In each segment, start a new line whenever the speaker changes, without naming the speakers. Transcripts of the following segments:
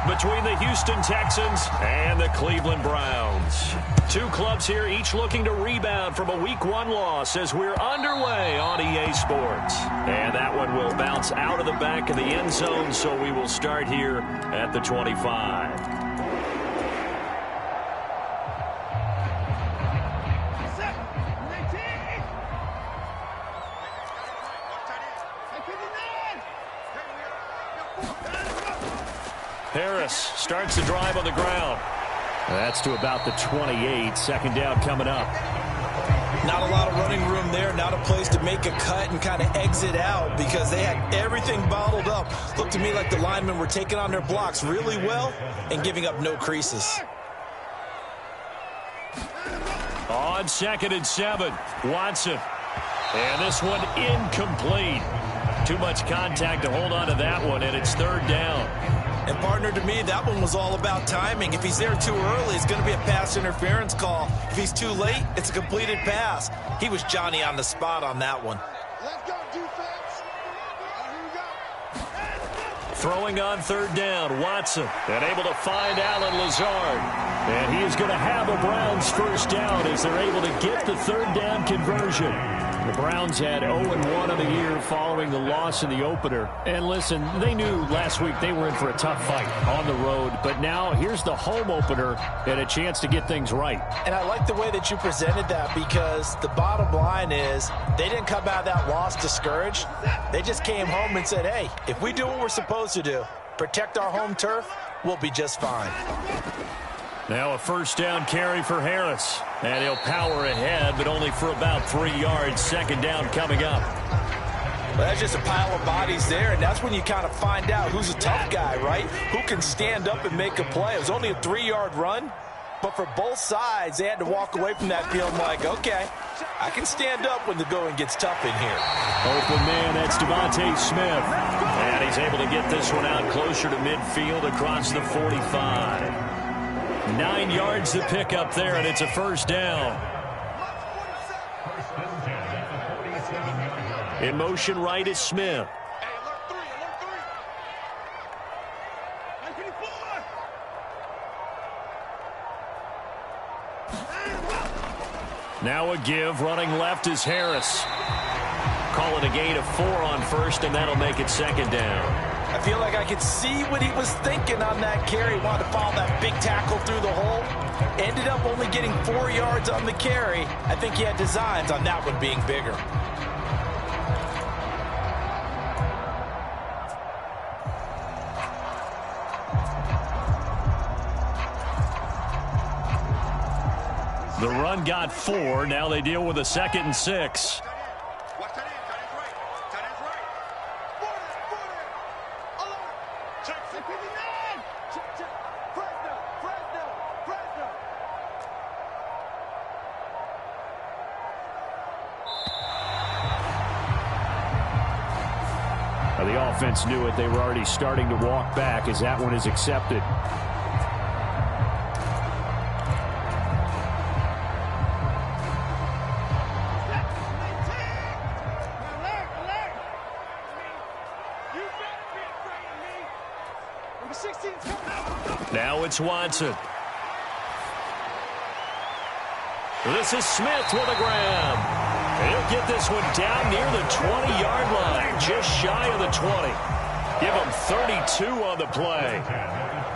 between the Houston Texans and the Cleveland Browns. Two clubs here, each looking to rebound from a Week 1 loss as we're underway on EA Sports. And that one will bounce out of the back of the end zone, so we will start here at the 25. Harris starts the drive on the ground. That's to about the 28. Second down coming up.
Not a lot of running room there. Not a place to make a cut and kind of exit out because they had everything bottled up. Looked to me like the linemen were taking on their blocks really well and giving up no creases.
On 2nd and 7, Watson. And this one incomplete. Too much contact to hold on to that one, and it's 3rd down.
And, partner, to me, that one was all about timing. If he's there too early, it's going to be a pass interference call. If he's too late, it's a completed pass. He was Johnny on the spot on that one.
Let's go, defense. Here we go.
Throwing on 3rd down, Watson. And able to find Allen Lazard. And he is going to have a Browns 1st down as they're able to get the 3rd down conversion. The Browns had 0-1 on the year following the loss in the opener. And listen, they knew last week they were in for a tough fight on the road. But now here's the home opener and a chance to get things right.
And I like the way that you presented that because the bottom line is they didn't come out of that loss discouraged. They just came home and said, hey, if we do what we're supposed to do, protect our home turf, we'll be just fine.
Now a 1st down carry for Harris. And he'll power ahead, but only for about 3 yards. 2nd down coming up.
Well, that's just a pile of bodies there, and that's when you kind of find out who's a tough guy, right? Who can stand up and make a play. It was only a 3-yard run, but for both sides, they had to walk away from that field like, okay, I can stand up when the going gets tough in here.
Open man, that's Devontae Smith. And he's able to get this one out closer to midfield across the 45. 9 yards to pick up there, and it's a 1st down. In motion right is Smith. Now a give, running left is Harris. Call it a gain of 4 on 1st, and that'll make it 2nd down.
I feel like I could see what he was thinking on that carry. He wanted to follow that big tackle through the hole. Ended up only getting 4 yards on the carry. I think he had designs on that one being bigger.
The run got 4. Now they deal with a 2nd and 6. The offense knew it. They were already starting to walk back as that one is accepted. Now it's Watson. This is Smith with a grab. He'll get this one down near the 20-yard line, just shy of the 20. Give him 32 on the play.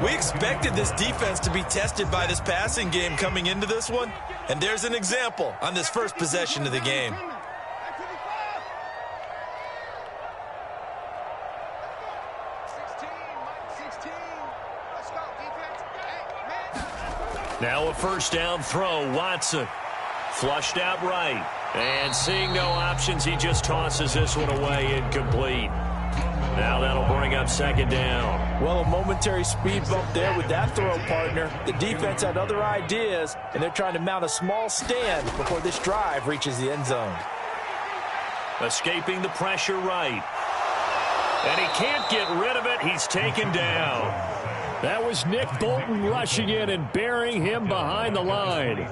We expected this defense to be tested by this passing game coming into this one, and there's an example on this first possession of the game.
Now a 1st down throw, Watson. Flushed out right. And seeing no options, he just tosses this one away, incomplete. Now that'll bring up 2nd down.
Well, a momentary speed bump there with that throw, partner. The defense had other ideas, and they're trying to mount a small stand before this drive reaches the end zone.
Escaping the pressure right. And he can't get rid of it. He's taken down. That was Nick Bolton rushing in and burying him behind the line.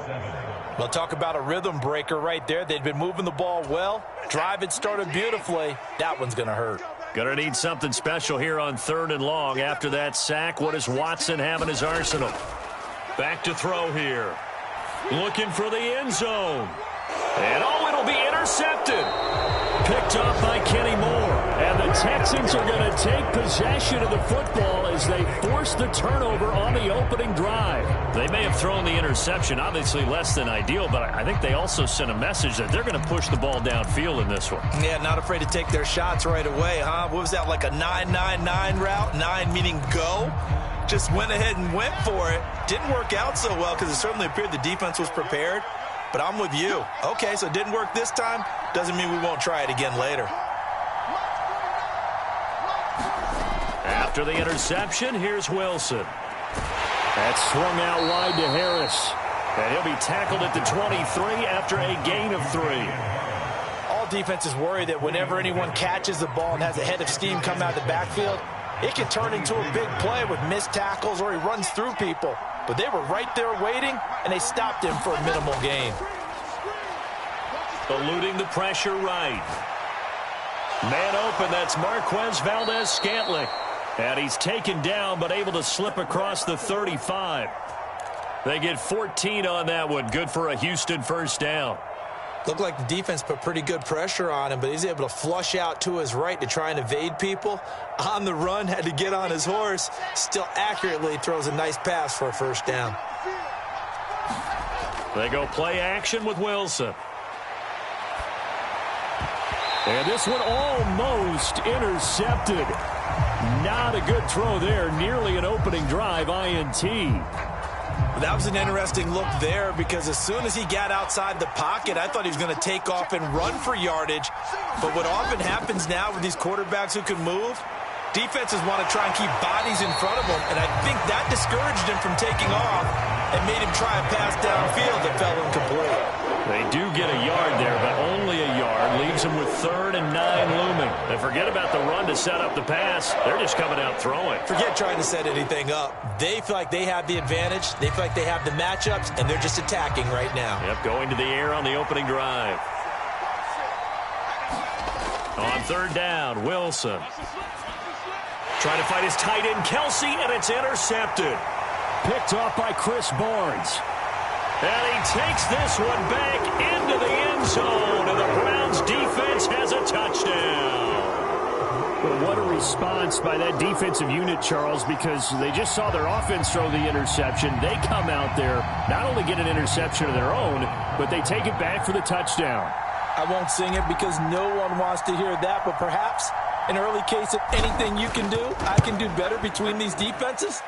Well, talk about a rhythm breaker right there. They'd been moving the ball well. Drive had started beautifully. That one's going to hurt.
Going to need something special here on 3rd and long. After that sack, what does Watson have in his arsenal? Back to throw here. Looking for the end zone. And, it'll be intercepted. Picked off by Kenny Moore. And the Texans are going to take possession of the football as they force the turnover on the opening drive. They may have thrown the interception, obviously less than ideal, but I think they also sent a message that they're going to push the ball downfield in this one.
Yeah, not afraid to take their shots right away, huh? What was that, like a 9-9-9 route? 9 meaning go? Just went ahead and went for it. Didn't work out so well because it certainly appeared the defense was prepared. But I'm with you. Okay, so it didn't work this time. Doesn't mean we won't try it again later.
After the interception, here's Wilson. That's swung out wide to Harris. And he'll be tackled at the 23 after a gain of 3.
All defenses worry that whenever anyone catches the ball and has a head of steam come out of the backfield, it can turn into a big play with missed tackles or he runs through people. But they were right there waiting, and they stopped him for a minimal gain.
Eluding the pressure right. Man open, that's Marquez Valdez-Scantling. And he's taken down, but able to slip across the 35. They get 14 on that one. Good for a Houston first down.
Looked like the defense put pretty good pressure on him, but he's able to flush out to his right to try and evade people. On the run, had to get on his horse. Still accurately throws a nice pass for a first down.
They go play action with Wilson. And this one almost intercepted. Not a good throw there. Nearly an opening drive INT.
That was an interesting look there because as soon as he got outside the pocket, I thought he was going to take off and run for yardage. But what often happens now with these quarterbacks who can move, defenses want to try and keep bodies in front of them, and I think that discouraged him from taking off and made him try a pass downfield that fell incomplete.
They do get a yard there, but only a yard. Leaves them with 3rd and 9 looming. And forget about the run to set up the pass. They're just coming out throwing.
Forget trying to set anything up. They feel like they have the advantage. They feel like they have the matchups, and they're just attacking right now.
Yep, going to the air on the opening drive. On 3rd down, Wilson. Trying to fight his tight end, Kelsey, and it's intercepted. Picked off by Chris Barnes. And he takes this one back into the end zone, and the Browns defense has a touchdown. Well, what a response by that defensive unit, Charles, because they just saw their offense throw the interception. They come out there, not only get an interception of their own, but they take it back for the touchdown.
I won't sing it because no one wants to hear that, but perhaps an early case of anything you can do, I can do better between these defenses.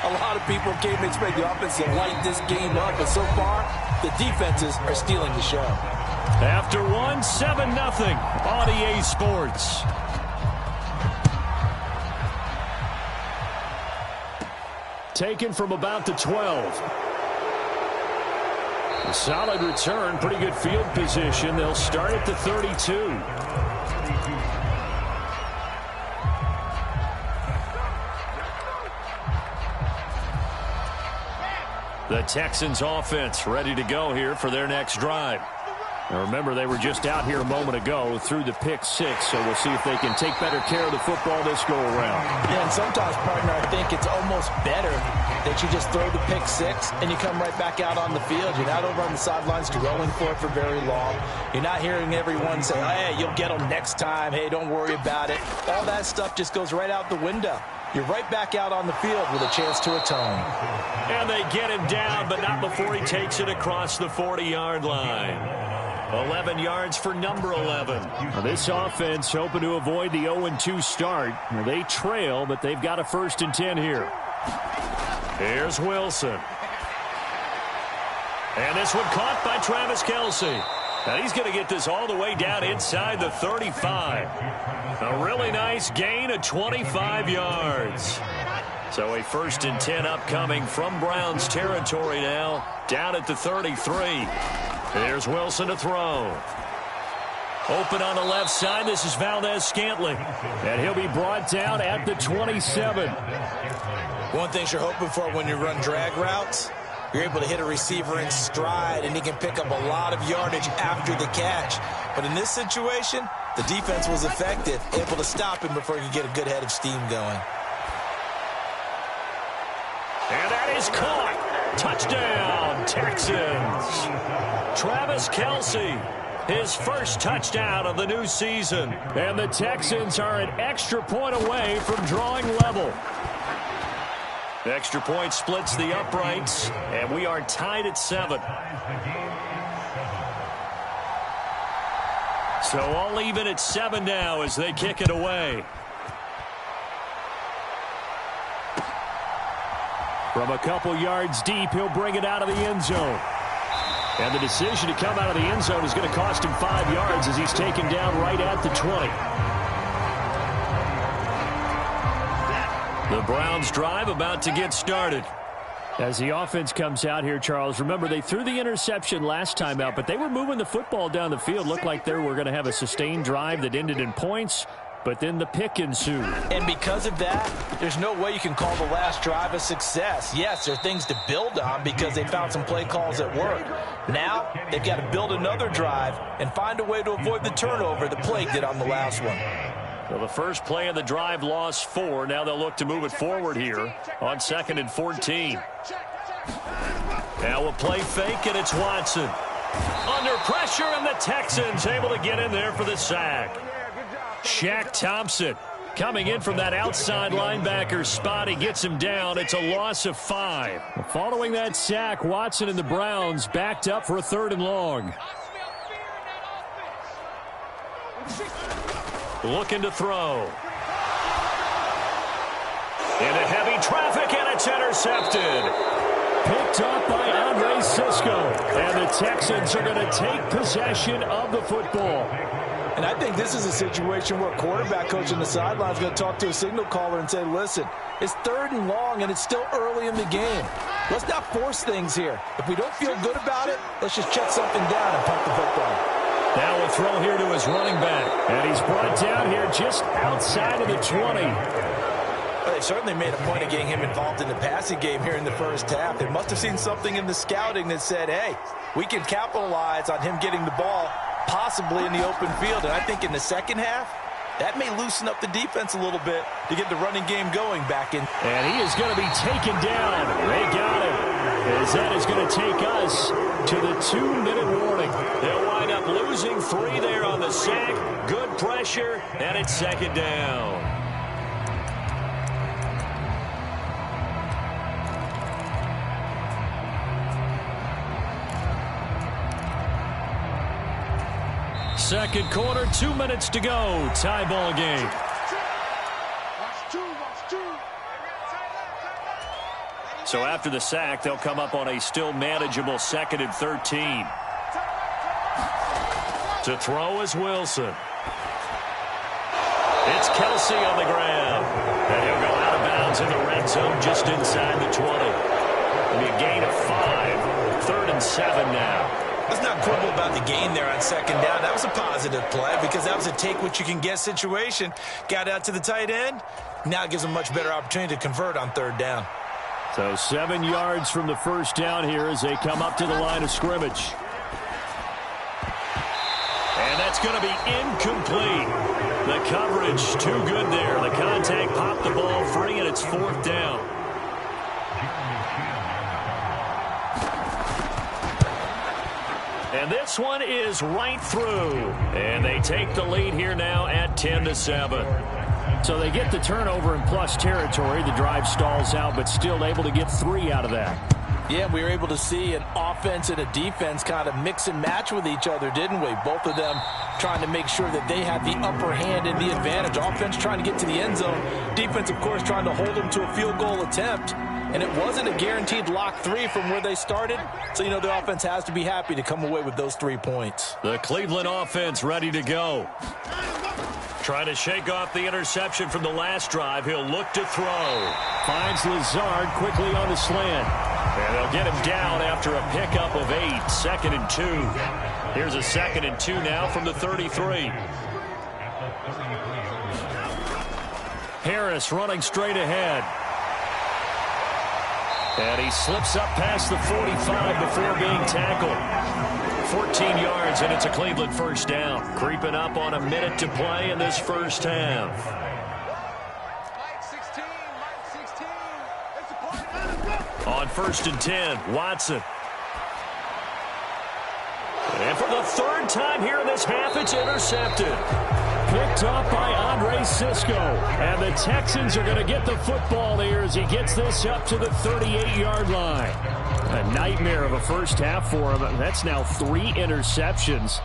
A lot of people came to expect the offense to light this game up, but so far, the defenses are stealing the show.
After 7-0 on EA Sports. Taken from about the 12. A solid return, pretty good field position. They'll start at the 32. The Texans offense ready to go here for their next drive. Now remember, they were just out here a moment ago through the pick 6, so we'll see if they can take better care of the football this go around.
Yeah, and sometimes, partner, I think it's almost better that you just throw the pick 6 and you come right back out on the field. You're not over on the sidelines dwelling for it for very long. You're not hearing everyone say, hey, you'll get them next time. Hey, don't worry about it. All that stuff just goes right out the window. You're right back out on the field with a chance to atone.
And they get him down, but not before he takes it across the 40-yard line. 11 yards for number 11. Now this offense hoping to avoid the 0-2 start. Now they trail, but they've got a 1st and 10 here. Here's Wilson. And this one caught by Travis Kelce. And he's going to get this all the way down inside the 35. A really nice gain of 25 yards. So a 1st and 10 upcoming from Browns territory now, down at the 33. Here's Wilson to throw. Open on the left side. This is Valdez-Scantling. And he'll be brought down at the 27.
One thing you're hoping for when you run drag routes, You're able to hit a receiver in stride, and he can pick up a lot of yardage after the catch. But in this situation, the defense was effective, able to stop him before he could get a good head of steam going.
And that is caught. Touchdown, Texans. Travis Kelce, his first touchdown of the new season. And the Texans are an extra point away from drawing level. The extra point splits the uprights, and we are tied at 7. So all even at 7 now as they kick it away. From a couple yards deep, he'll bring it out of the end zone. And the decision to come out of the end zone is going to cost him 5 yards as he's taken down right at the 20. The Browns drive about to get started. As the offense comes out here, Charles, remember they threw the interception last time out, but they were moving the football down the field. Looked like they were going to have a sustained drive that ended in points. But then the pick ensued.
And because of that, there's no way you can call the last drive a success. Yes, there are things to build on because they found some play calls that work. Now, they've got to build another drive and find a way to avoid the turnover the Plague did on the last one.
Well, the first play of the drive lost 4. Now they'll look to move it forward here on 2nd and 14. Now a play fake, and it's Watson. Under pressure, and the Texans able to get in there for the sack. Shaq Thompson coming in from that outside linebacker spot. He gets him down. It's a loss of 5. Following that sack, Watson and the Browns backed up for a 3rd and long. Looking to throw. Into heavy traffic, and it's intercepted. Picked up by Andre Cisco. And the Texans are going to take possession of the football.
And I think this is a situation where a quarterback coach on the sideline is going to talk to a signal caller and say, listen, it's 3rd and long, and it's still early in the game. Let's not force things here. If we don't feel good about it, let's just check something down and punt the football.
Now a throw here to his running back. And he's brought down here just outside of the 20.
Well, they certainly made a point of getting him involved in the passing game here in the first half. They must have seen something in the scouting that said, hey, we can capitalize on him getting the ball possibly in the open field. And I think in the second half, that may loosen up the defense a little bit to get the running game going back in.
And he is going to be taken down. They got him. As that is going to take us to the 2-minute warning. They'll wind up losing 3 there on the sack. Good pressure, and it's 2nd down. Second quarter, 2 minutes to go. Tie ball game. So after the sack, they'll come up on a still manageable 2nd and 13. To throw is Wilson. It's Kelce on the ground. And he'll go out of bounds in the red zone just inside the 20. It'll be a gain of 5. 3rd and 7 now.
Let's not quibble about the gain there on 2nd down. That was a positive play because that was a take-what-you-can-get situation. Got out to the tight end. Now it gives them a much better opportunity to convert on 3rd down.
So 7 yards from the first down here as they come up to the line of scrimmage. And that's going to be incomplete. The coverage too good there. The contact popped the ball free, and it's 4th down. And this one is right through. And they take the lead here now at 10-7. So they get the turnover in plus territory. The drive stalls out, but still able to get 3 out of that.
Yeah, we were able to see an offense and a defense kind of mix and match with each other, didn't we? Both of them trying to make sure that they had the upper hand and the advantage. Offense trying to get to the end zone. Defense, of course, trying to hold them to a field goal attempt. And it wasn't a guaranteed lock 3 from where they started. So, you know, the offense has to be happy to come away with those 3 points.
The Cleveland offense ready to go. Trying to shake off the interception from the last drive. He'll look to throw. Finds Lazard quickly on the slant. And they'll get him down after a pickup of 8. 2nd and 2. Here's a 2nd and 2 now from the 33. Harris running straight ahead. And he slips up past the 45 before being tackled. 14 yards, and it's a Cleveland first down. Creeping up on a minute to play in this first half. On 1st and 10, Watson. And for the third time here in this half, it's intercepted. Picked off by Andre Cisco. And the Texans are going to get the football here as he gets this up to the 38-yard line. A nightmare of a first half for him. That's now 3 interceptions.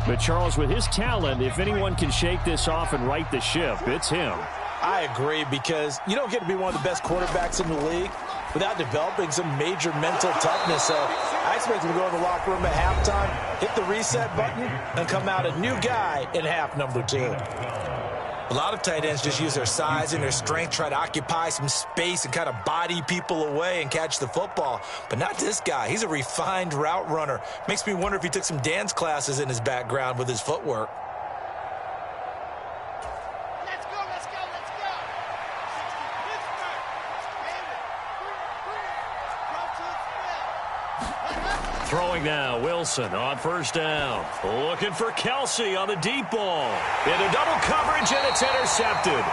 But Charles, with his talent, if anyone can shake this off and right the ship, it's him.
I agree, because you don't get to be one of the best quarterbacks in the league without developing some major mental toughness. So I expect him to go in the locker room at halftime, hit the reset button, and come out a new guy in half number 2. A lot of tight ends just use their size and their strength, try to occupy some space and kind of body people away and catch the football. But not this guy. He's a refined route runner. Makes me wonder if he took some dance classes in his background with his footwork.
Throwing now, Wilson on 1st down. Looking for Kelsey on the deep ball. Into double coverage, and it's intercepted.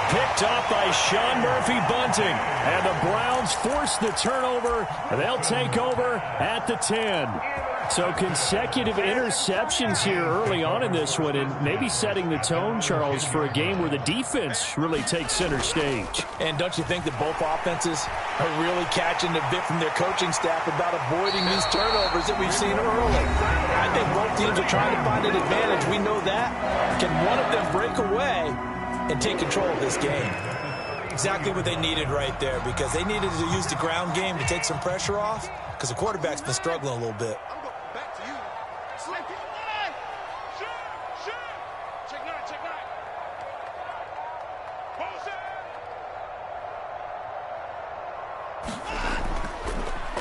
Picked off by Sean Murphy-Bunting. And the Browns force the turnover. They'll take over at the 10. So consecutive interceptions here early on in this one, and maybe setting the tone, Charles, for a game where the defense really takes center stage.
And don't you think that both offenses are really catching the bit from their coaching staff about avoiding these turnovers that we've seen early? I think both teams are trying to find an advantage. We know that. Can one of them break away and take control of this game? Exactly what they needed right there, because they needed to use the ground game to take some pressure off, because the quarterback's been struggling a little bit.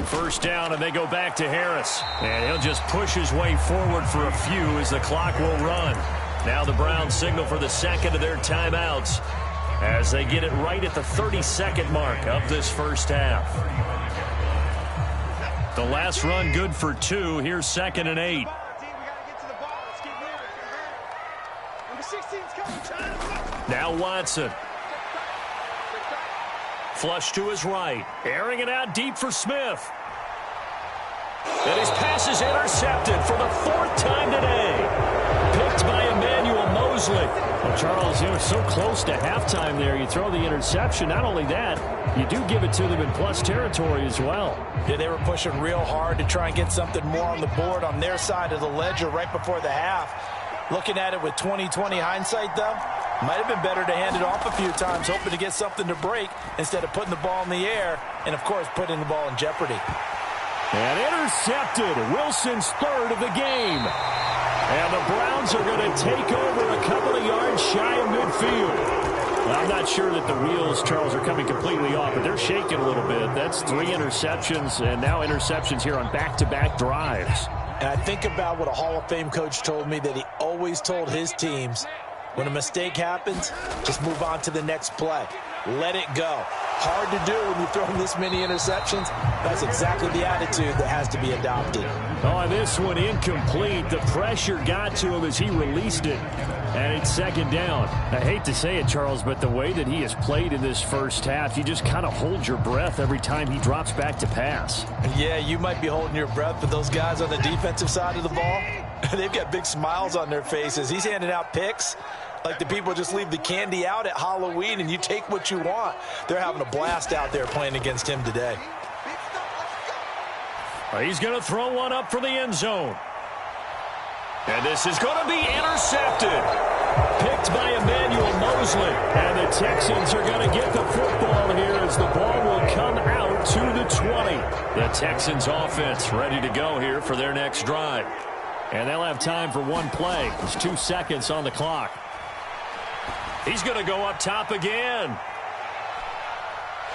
First down, and they go back to Harris. And he'll just push his way forward for a few as the clock will run. Now the Browns signal for the second of their timeouts as they get it right at the 30-second mark of this first half. The last run good for 2. Here's 2nd and 8. Now Watson. Flush to his right. Airing it out deep for Smith. And his pass is intercepted for the 4th time today. Picked by Emmanuel Mosley. Well, Charles, you were so close to halftime there. You throw the interception. Not only that, you do give it to them in plus territory as well.
Yeah, they were pushing real hard to try and get something more on the board on their side of the ledger right before the half. Looking at it with 20/20 hindsight, though, might have been better to hand it off a few times, hoping to get something to break instead of putting the ball in the air and, of course, putting the ball in jeopardy.
And intercepted. Wilson's 3rd of the game. And the Browns are going to take over a couple of yards shy of midfield. Well, I'm not sure that the wheels, Charles, are coming completely off, but they're shaking a little bit. That's 3 interceptions, and now interceptions here on back-to-back drives.
And I think about what a Hall of Fame coach told me, that he always told his teams, when a mistake happens, just move on to the next play. Let it go. Hard to do when you throw this many interceptions. That's exactly the attitude that has to be adopted.
Oh, this one incomplete. The pressure got to him as he released it. And it's 2nd down. I hate to say it, Charles, but the way that he has played in this first half, you just kind of hold your breath every time he drops back to pass.
Yeah, you might be holding your breath, but those guys on the defensive side of the ball, they've got big smiles on their faces. He's handing out picks like the people just leave the candy out at Halloween and you take what you want. They're having a blast out there playing against him today.
He's going to throw one up for the end zone. And this is going to be intercepted. Picked by Emmanuel Mosley. And the Texans are going to get the football here as the ball will come out to the 20. The Texans offense ready to go here for their next drive. And they'll have time for one play. There's 2 seconds on the clock. He's going to go up top again.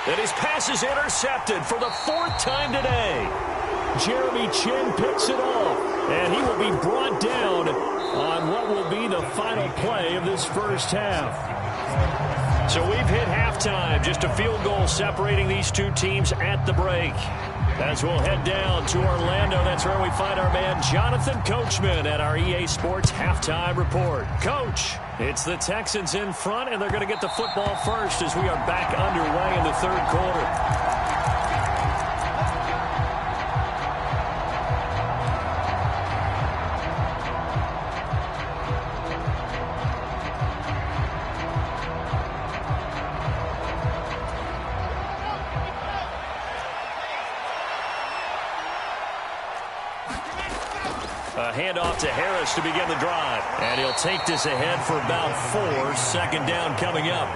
And his pass is intercepted for the 4th time today. Jeremy Chin picks it off, and he will be brought down on what will be the final play of this first half. So we've hit halftime. Just a field goal separating these two teams at the break. As we'll head down to Orlando, that's where we find our man Jonathan Coachman at our EA Sports Halftime Report. Coach, it's the Texans in front, and they're going to get the football first as we are back underway in the third quarter. A handoff to Harris to begin the drive. And he'll take this ahead for about 4. Second down coming up.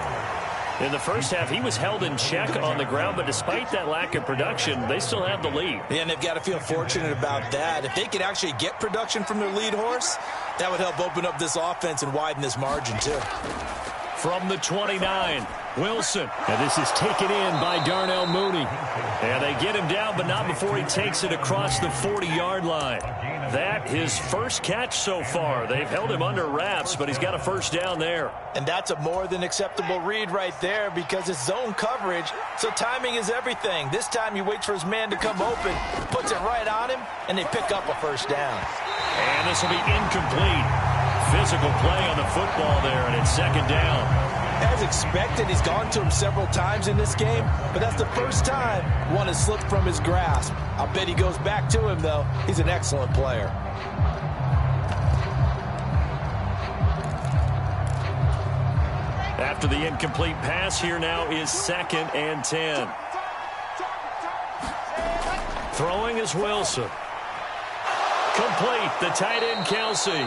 In the first half, he was held in check on the ground, but despite that lack of production, they still have the lead.
Yeah, and they've got to feel fortunate about that. If they could actually get production from their lead horse, that would help open up this offense and widen this margin, too.
From the 29, Wilson. And this is taken in by Darnell Mooney. And they get him down, but not before he takes it across the 40-yard line. That his first catch so far. They've held him under wraps, but he's got a first down there.
And that's a more than acceptable read right there because it's zone coverage, so timing is everything. This time he waits for his man to come open, puts it right on him, and they pick up a first down.
And this will be incomplete. Physical play on the football there, and it's second down.
As expected, he's gone to him several times in this game, but that's the first time one has slipped from his grasp. I'll bet he goes back to him, though. He's an excellent player.
After the incomplete pass, here now is 2nd and 10. Throwing is Wilson. Complete, the tight end Kelsey.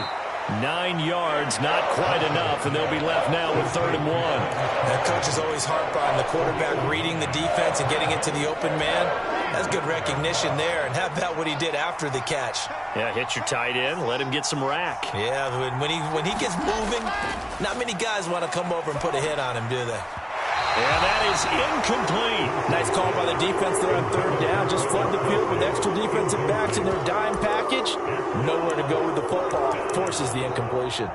9 yards, not quite enough, and they'll be left now with 3rd and 1.
That coach is always harp on the quarterback reading the defense and getting it to the open man. That's good recognition there, and how about what he did after the catch?
Yeah, hit your tight end, let him get some rack.
Yeah, when he gets moving, not many guys want to come over and put a hit on him, do they?
And that is incomplete.
Nice call by the defense there on 3rd down. Just flood the field with extra defensive backs in their dime package. Nowhere to go with the football. Forces the incompletion.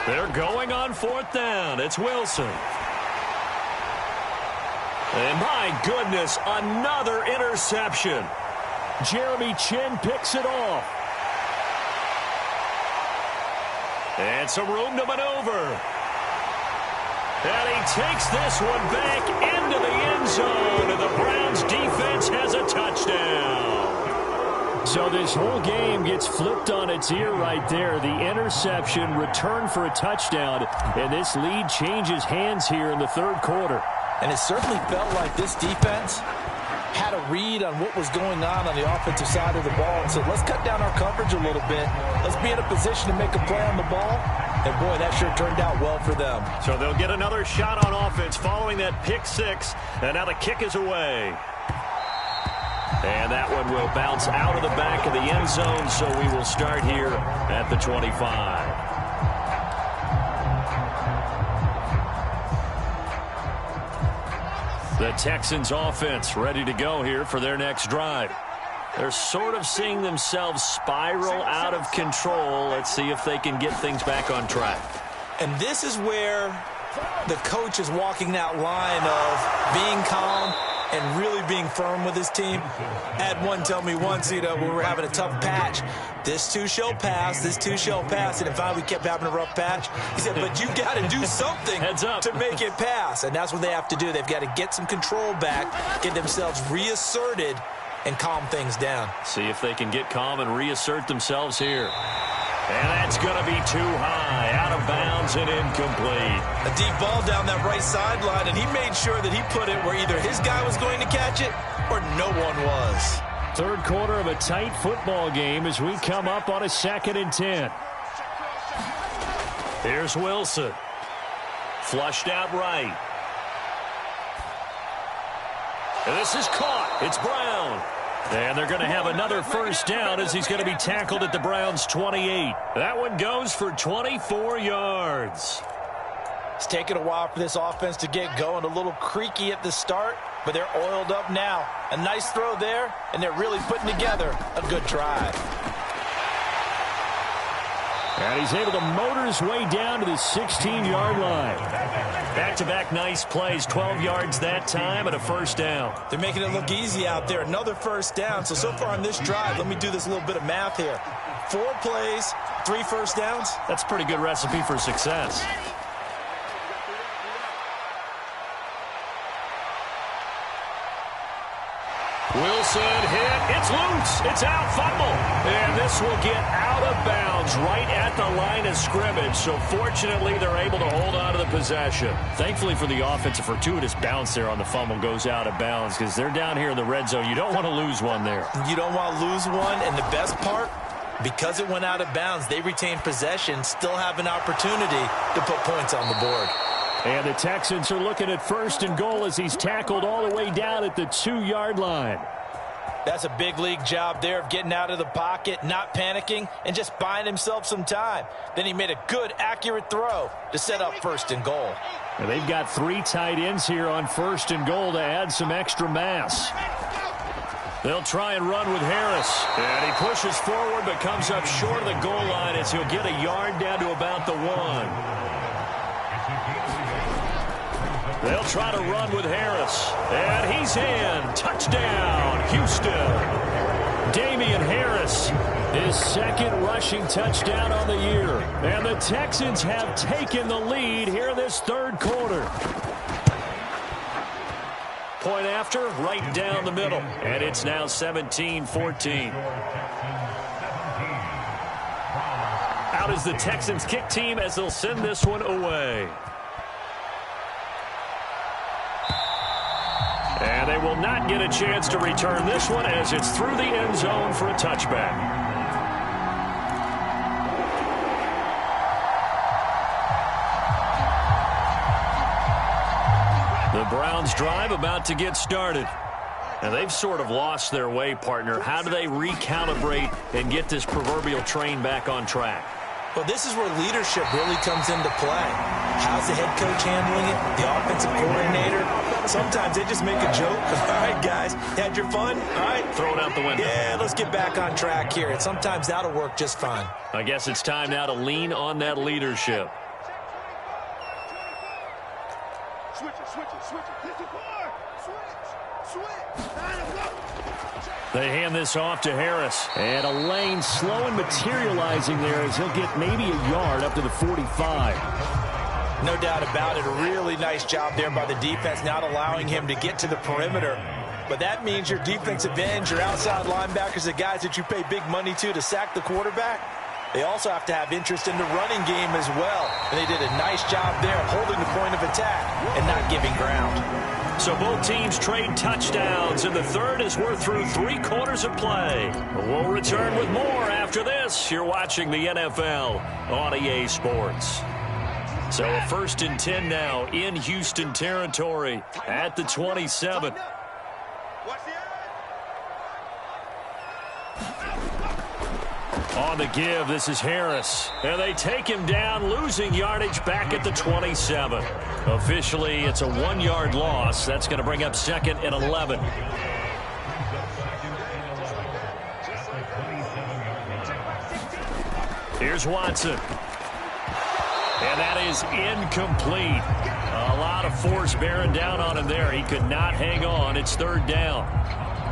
They're going on 4th down. It's Wilson. And my goodness, another interception. Jeremy Chin picks it off. And some room to maneuver. And he takes this one back into the end zone. And the Browns defense has a touchdown. So this whole game gets flipped on its ear right there. The interception, return for a touchdown, and this lead changes hands here in the 3rd quarter.
And it certainly felt like this defense had a read on what was going on the offensive side of the ball and said, let's cut down our coverage a little bit. Let's be in a position to make a play on the ball. And, boy, that sure turned out well for them.
So they'll get another shot on offense following that pick 6, and now the kick is away. And that one will bounce out of the back of the end zone, so we will start here at the 25. The Texans offense ready to go here for their next drive. They're sort of seeing themselves spiral out of control. Let's see if they can get things back on track.
And this is where the coach is walking that line of being calm and really being firm with his team. Had one tell me once, when we were having a tough patch, this too shall pass, this too shall pass, and finally we kept having a rough patch. He said, but you got to do something to make it pass, and that's what they have to do. They've got to get some control back, get themselves reasserted, and calm things down.
See if they can get calm and reassert themselves here. And that's going to be too high, out of bounds and incomplete.
A deep ball down that right sideline, and he made sure that he put it where either his guy was going to catch it or no one was.
3rd quarter of a tight football game as we come up on a 2nd and 10. Here's Wilson. Flushed out right. And this is caught. It's Brown. And they're going to have another first down as he's going to be tackled at the Browns' 28. That one goes for 24 yards.
It's taken a while for this offense to get going. A little creaky at the start, but they're oiled up now. A nice throw there, and they're really putting together a good drive.
And he's able to motor his way down to the 16-yard line. Back-to-back nice plays, 12 yards that time and a first down.
They're making it look easy out there. Another first down. So far on this drive, let me do this little bit of math here. 4 plays, 3 first downs.
That's a pretty good recipe for success. Wilson hit. It's loose. It's out. Fumble. And this will get out of bounds right at the line of scrimmage. So fortunately, they're able to hold on to the possession. Thankfully for the offense, a fortuitous bounce there on the fumble goes out of bounds because they're down here in the red zone. You don't want to lose one there.
You don't want to lose one. And the best part, because it went out of bounds, they retain possession, still have an opportunity to put points on the board.
And the Texans are looking at 1st and goal as he's tackled all the way down at the 2-yard line.
That's a big league job there of getting out of the pocket, not panicking, and just buying himself some time. Then he made a good, accurate throw to set up 1st and goal.
And they've got 3 tight ends here on 1st and goal to add some extra mass. They'll try and run with Harris. And he pushes forward but comes up short of the goal line as he'll get a yard down to about the 1. They'll try to run with Harris. And he's in. Touchdown, Houston. Damian Harris, his 2nd rushing touchdown on the year. And the Texans have taken the lead here this 3rd quarter. Point after, right down the middle. And it's now 17-14. Out is the Texans kick team as they'll send this one away. And they will not get a chance to return this one as it's through the end zone for a touchback. The Browns drive about to get started. And they've sort of lost their way, partner. How do they recalibrate and get this proverbial train back on track?
Well, this is where leadership really comes into play. How's the head coach handling it? The offensive coordinator? Sometimes they just make a joke. All right, guys, had your fun? All right.
Throw it out the window.
Yeah, let's get back on track here. And sometimes that'll work just fine.
I guess it's time now to lean on that leadership.
Switch it. Hit the bar. Switch.
They hand this off to Harris. And a lane slow and materializing there as he'll get maybe a yard up to the 45.
No doubt about it. A really nice job there by the defense, not allowing him to get to the perimeter. But that means your defensive ends, your outside linebackers, the guys that you pay big money to sack the quarterback, they also have to have interest in the running game as well. And they did a nice job there of holding the point of attack and not giving ground.
So both teams trade touchdowns in the 3rd as we're through 3 quarters of play. We'll return with more after this. You're watching the NFL on EA Sports. So a 1st and 10 now in Houston territory at the 27. On the give, this is Harris. And they take him down, losing yardage back at the 27. Officially, it's a 1-yard loss. That's going to bring up 2nd and 11. Here's Watson. And that is incomplete. A lot of force bearing down on him there. He could not hang on. It's 3rd down.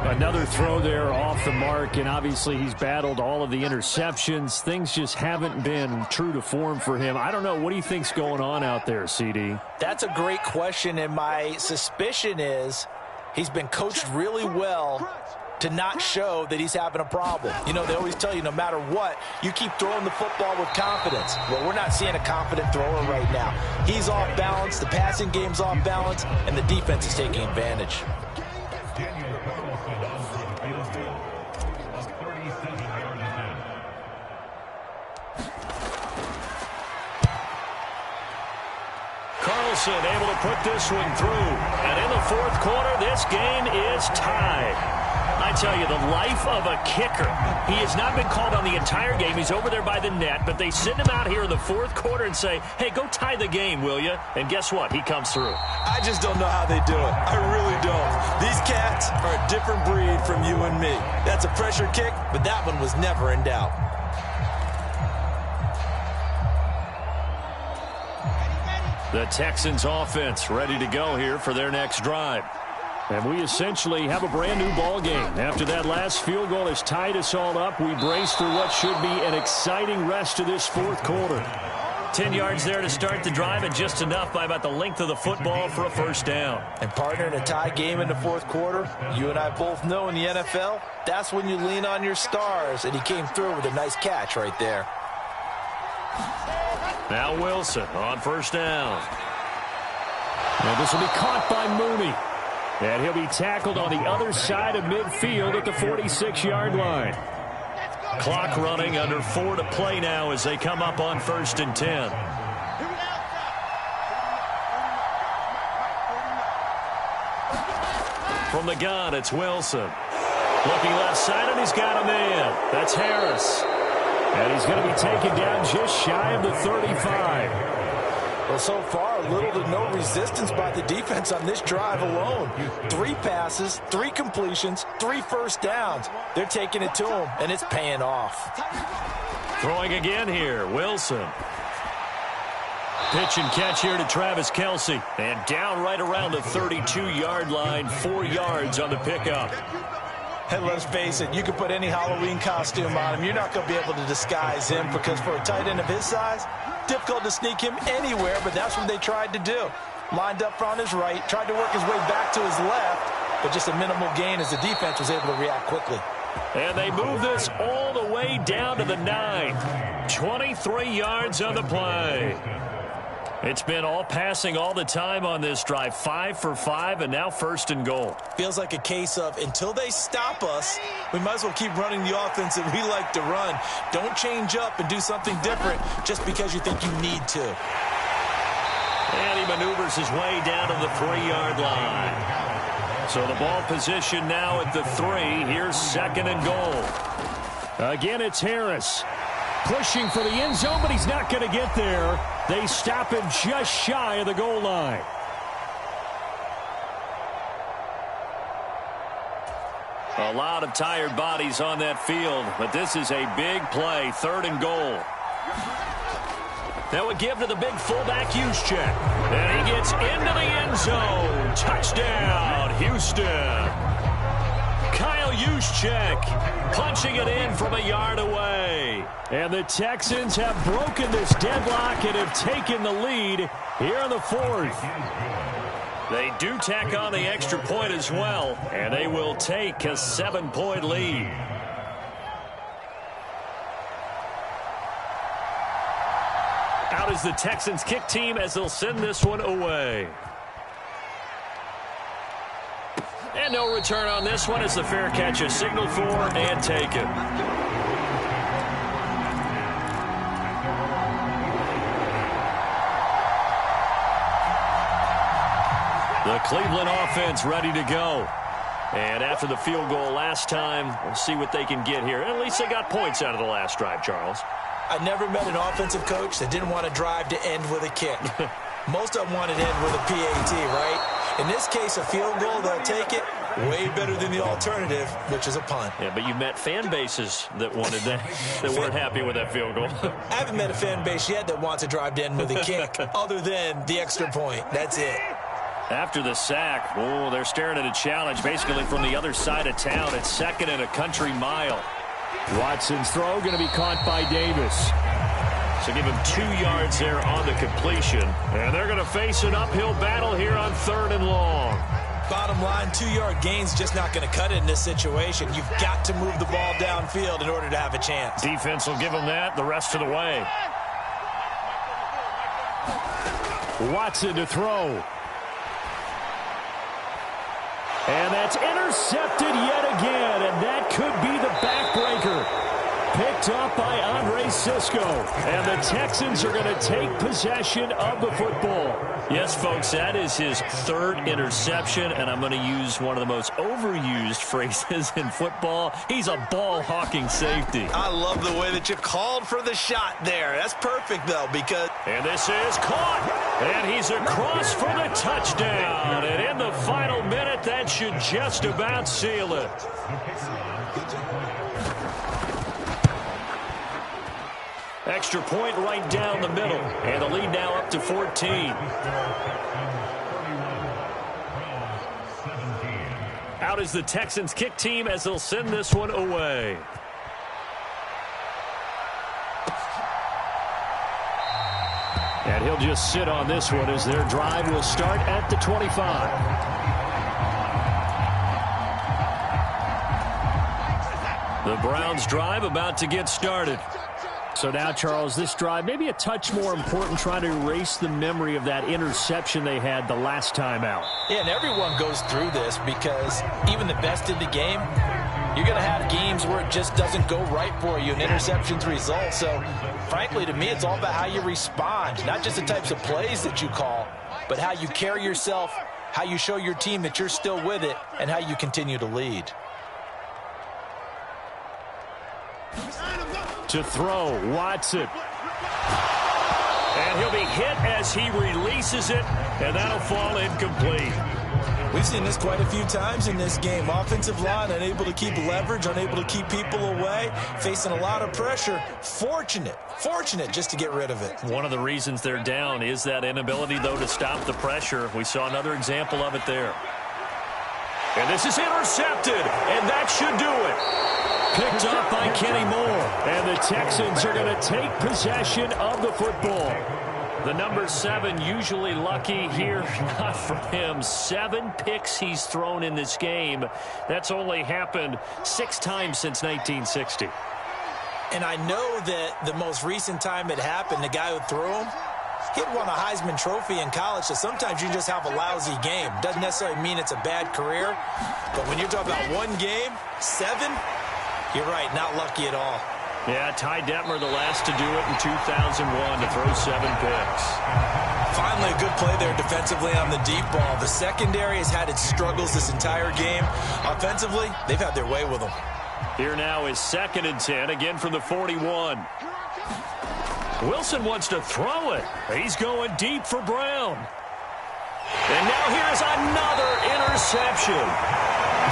Another throw there off the mark, and obviously he's battled all of the interceptions. Things just haven't been true to form for him. I don't know. What do you think's going on out there, CD?
That's a great question, and my suspicion is he's been coached really well to not show that he's having a problem. You know, they always tell you no matter what, you keep throwing the football with confidence. Well, we're not seeing a confident thrower right now. He's off balance, the passing game's off balance, and the defense is taking advantage. Carlson able to put this one through. And in the 4th quarter, this game is tied.
I tell you, the life of a kicker. He has not been called on the entire game. He's over there by the net, but they send him out here in the fourth quarter and say, hey, go tie the game, will you? And guess what? He comes through.
I just don't know how they do it. I really don't. These cats are a different breed from you and me. That's a pressure kick, but that one was never in doubt.
The Texans offense ready to go here for their next drive. And we essentially have a brand new ball game. After that last field goal has tied us all up, we brace for what should be an exciting rest of this fourth quarter. 10 yards there to start the drive, and just enough by about the length of the football for a first down.
And partner, in a tie game in the fourth quarter, you and I both know in the NFL, that's when you lean on your stars, and he came through with a nice catch right there.
Now Wilson on first down. And this will be caught by Mooney. And he'll be tackled on the other side of midfield at the 46-yard line. Clock running, under 4 to play now as they come up on 1st and 10. From the gun, it's Wilson. Looking left side, and he's got a man. That's Harris. And he's going to be taken down just shy of the 35.
Well, so far, little to no resistance by the defense on this drive alone. 3 passes, 3 completions, 3 first downs. They're taking it to him, and it's paying off.
Throwing again here, Wilson. Pitch and catch here to Travis Kelce. And down right around the 32-yard line, 4 yards on the pickup.
And let's face it, you can put any Halloween costume on him. You're not going to be able to disguise him, because for a tight end of his size, difficult to sneak him anywhere, but that's what they tried to do. Lined up on his right, tried to work his way back to his left, but just a minimal gain as the defense was able to react quickly.
And they move this all the way down to the 9. 23 yards on the play. It's been all passing all the time on this drive. 5 for 5, and now 1st and goal.
Feels like a case of, until they stop us, we might as well keep running the offense that we like to run. Don't change up and do something different just because you think you need to.
And he maneuvers his way down to the 3-yard line. So the ball position now at the 3. Here's 2nd and goal. Again, it's Harris. Pushing for the end zone, but he's not going to get there. They stop him just shy of the goal line. A lot of tired bodies on that field, but this is a big play. 3rd and goal. That would give to the big fullback Juszczyk. And he gets into the end zone. Touchdown, Houston. Kyle Juszczyk punching it in from a yard away. And the Texans have broken this deadlock and have taken the lead here in the 4th. They do tack on the extra point as well, and they will take a 7-point lead. Out is the Texans kick team as they'll send this one away. And no return on this one as the fair catch is signaled for and taken. The Cleveland offense ready to go. And after the field goal last time, we'll see what they can get here. At least they got points out of the last drive, Charles.
I never met an offensive coach that didn't want to drive to end with a kick. Most of them wanted to end with a PAT, right? In this case, a field goal, they'll take it. Way better than the alternative, which is a punt.
Yeah, but you met fan bases that wanted that, that weren't happy with that field goal.
I haven't met a fan base yet that wants to drive to end with a kick, other than the extra point. That's it.
After the sack, oh, they're staring at a challenge basically from the other side of town. It's 2nd and a country mile. Watson's throw going to be caught by Davis. So give him 2 yards there on the completion. And they're going to face an uphill battle here on 3rd and long.
Bottom line, 2-yard gain's just not going to cut it in this situation. You've got to move the ball downfield in order to have a chance.
Defense will give them that the rest of the way. Watson to throw. And that's intercepted yet again, and that could be the backbreaker. picked up by Andre Cisco. And the Texans are going to take possession of the football. Yes, folks, that is his third interception, and I'm going to use one of the most overused phrases in football. He's a ball-hawking safety.
I love the way that you called for the shot there. That's perfect, though, because...
And this is caught, and he's across for the touchdown. And in the final minute, that should just about seal it. Extra point right down the middle, and the lead now up to 14. Out is the Texans kick team as they'll send this one away. And he'll just sit on this one as their drive will start at the 25. The Browns drive about to get started. So now, Charles, this drive maybe a touch more important, trying to erase the memory of that interception they had the last time out.
Yeah, and everyone goes through this because even the best in the game, you're going to have games where it just doesn't go right for you and interceptions result. So, frankly, to me, it's all about how you respond, not just the types of plays that you call, but how you carry yourself, how you show your team that you're still with it, and how you continue to lead.
To throw, Watson. And he'll be hit as he releases it, and that'll fall incomplete.
We've seen this quite a few times in this game. Offensive line unable to keep leverage, unable to keep people away, facing a lot of pressure. Fortunate just to get rid of it.
One of the reasons they're down is that inability, though, to stop the pressure. We saw another example of it there. And this is intercepted, and that should do it. Picked up by Kenny Moore. And the Texans are going to take possession of the football. The number 7 usually lucky here. Not for him. 7 picks he's thrown in this game. That's only happened 6 times since 1960.
And I know that the most recent time it happened, the guy who threw him, he had won a Heisman Trophy in college, so sometimes you just have a lousy game. Doesn't necessarily mean it's a bad career, but when you're talking about one game, 7, you're right, not lucky at all.
Yeah, Ty Detmer, the last to do it in 2001, to throw 7 picks.
Finally, a good play there defensively on the deep ball. The secondary has had its struggles this entire game. Offensively, they've had their way with them.
Here now is 2nd and 10, again from the 41. Wilson wants to throw it. He's going deep for Brown. And now here's another interception.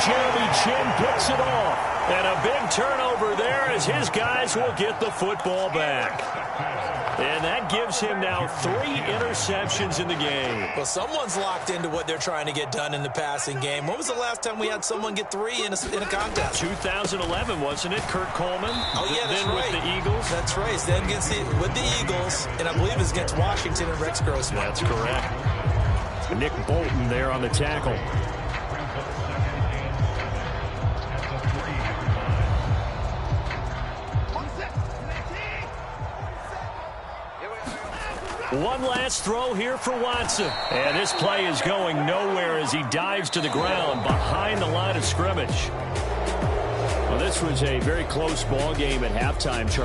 Jeremy Chin picks it off. And a big turnover there as his guys will get the football back. And that gives him now 3 interceptions in the game.
Well, someone's locked into what they're trying to get done in the passing game. When was the last time we had someone get 3 in a contest?
2011, wasn't it? Kurt Coleman.
Oh, yeah, that's
then
right.
with the Eagles.
That's right. Then with the Eagles, and I believe it's against Washington and Rex Grossman.
That's correct. Nick Bolton there on the tackle. One last throw here for Watson. And this play is going nowhere as he dives to the ground behind the line of scrimmage. Well, this was a very close ball game at halftime, Charles.